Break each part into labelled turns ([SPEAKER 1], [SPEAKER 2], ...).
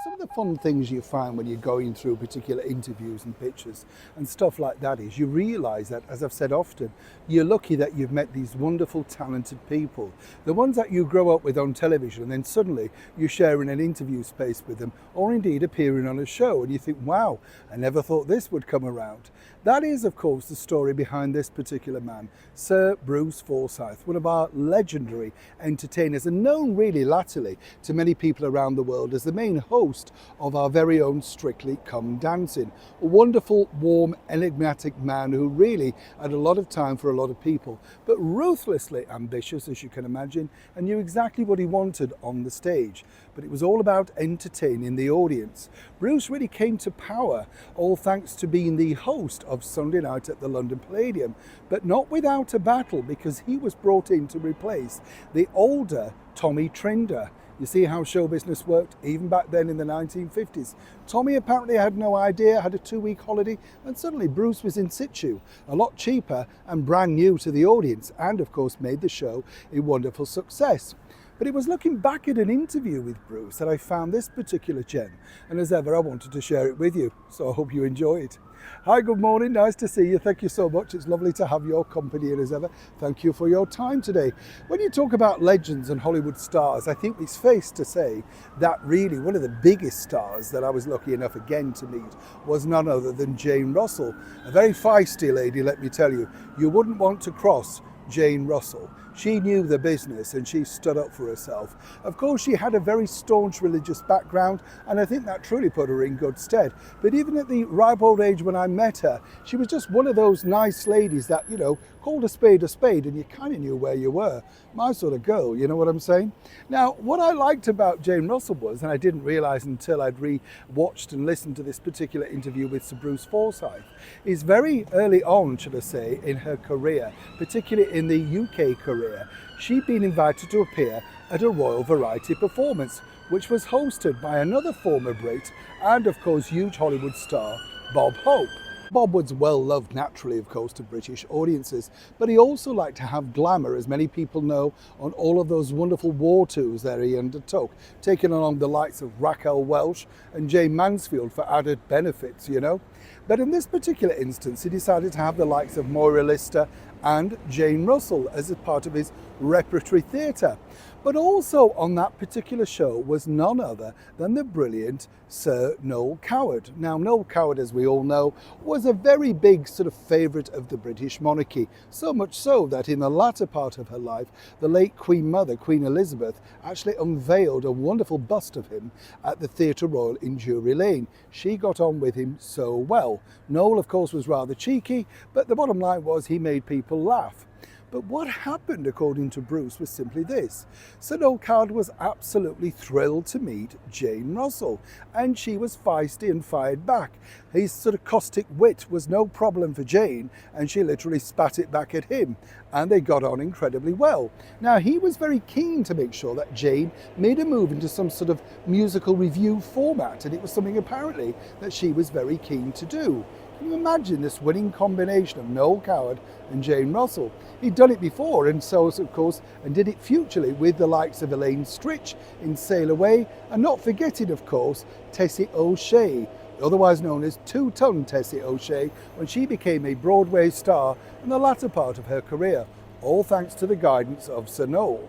[SPEAKER 1] some of the fun things you find when you're going through particular interviews and pictures and stuff like that is you realize that, as I've said often, you're lucky that you've met these wonderful, talented people. The ones that you grow up with on television and then suddenly you're sharing an interview space with them or indeed appearing on a show and you think, wow, I never thought this would come around. That is, of course, the story behind this particular man, Sir Bruce Forsyth, one of our legendary entertainers and known really latterly to many people around the world as the main host of our very own Strictly Come Dancing. A wonderful, warm, enigmatic man who really had a lot of time for a lot of people, but ruthlessly ambitious, as you can imagine, and knew exactly what he wanted on the stage. But it was all about entertaining the audience. Bruce really came to power, all thanks to being the host of Sunday night at the London Palladium, but not without a battle, because he was brought in to replace the older Tommy Trinder. You see how show business worked even back then in the 1950s. Tommy apparently had no idea, had a 2-week holiday, and suddenly Bruce was in situ, a lot cheaper and brand new to the audience, and of course made the show a wonderful success. But it was looking back at an interview with Bruce that I found this particular gem, and as ever I wanted to share it with you, so I hope you enjoy it. Hi, good morning, nice to see you, thank you so much, it's lovely to have your company, and as ever, thank you for your time today. When you talk about legends and Hollywood stars, I think it's fair to say that really one of the biggest stars that I was lucky enough again to meet was none other than Jane Russell, a very feisty lady, let me tell you. You wouldn't want to cross Jane Russell. She knew the business and she stood up for herself. Of course, she had a very staunch religious background, and I think that truly put her in good stead. But even at the ripe old age when I met her, she was just one of those nice ladies that, you know, called a spade, and you kind of knew where you were. My sort of girl, you know what I'm saying? Now, what I liked about Jane Russell was, and I didn't realize until I'd re-watched and listened to this particular interview with Sir Bruce Forsyth, is very early on, should I say, in her career, particularly in the UK career, she'd been invited to appear at a Royal Variety performance, which was hosted by another former Brit and, of course, huge Hollywood star, Bob Hope. Bob was well loved naturally, of course, to British audiences, but he also liked to have glamour, as many people know, on all of those wonderful war tours that he undertook, taking along the likes of Raquel Welch and Jayne Mansfield for added benefits, you know. But in this particular instance, he decided to have the likes of Moira Lister and Jane Russell as a part of his repertory theatre. But also on that particular show was none other than the brilliant Sir Noel Coward. Now, Noel Coward, as we all know, was a very big sort of favourite of the British monarchy, so much so that in the latter part of her life, the late Queen Mother, Queen Elizabeth, actually unveiled a wonderful bust of him at the Theatre Royal in Drury Lane. She got on with him so well. Noel, of course, was rather cheeky, but the bottom line was he made people laugh. But what happened, according to Bruce, was simply this. Sir Noel Coward was absolutely thrilled to meet Jane Russell, and she was feisty and fired back. His sort of caustic wit was no problem for Jane, and she literally spat it back at him, and they got on incredibly well. Now, he was very keen to make sure that Jane made a move into some sort of musical review format, and it was something apparently that she was very keen to do. Can you imagine this winning combination of Noel Coward and Jane Russell? He'd done it before, and so, of course, and did it futurely with the likes of Elaine Stritch in Sail Away, and not forgetting, of course, Tessie O'Shea, otherwise known as Two-Tongue Tessie O'Shea, when she became a Broadway star in the latter part of her career, all thanks to the guidance of Sir Noel.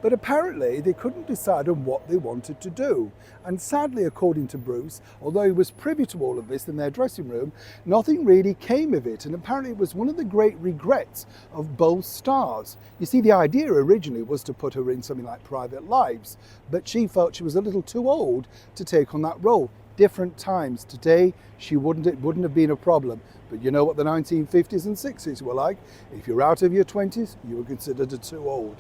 [SPEAKER 1] But apparently they couldn't decide on what they wanted to do. And sadly, according to Bruce, although he was privy to all of this in their dressing room, nothing really came of it. And apparently it was one of the great regrets of both stars. You see, the idea originally was to put her in something like Private Lives, but she felt she was a little too old to take on that role. Different times. Today, it wouldn't have been a problem. But you know what the 1950s and 60s were like? If you're out of your 20s, you were considered too old.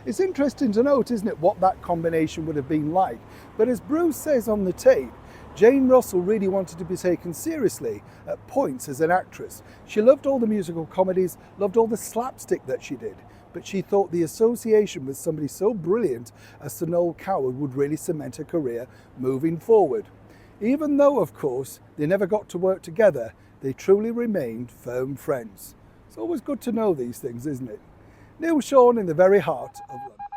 [SPEAKER 1] It's interesting to note, isn't it, what that combination would have been like. But as Bruce says on the tape, Jane Russell really wanted to be taken seriously at points as an actress. She loved all the musical comedies, loved all the slapstick that she did. But she thought the association with somebody so brilliant as Sir Noel Coward would really cement her career moving forward. Even though, of course, they never got to work together, they truly remained firm friends. It's always good to know these things, isn't it? Neil Sean in the very heart of London.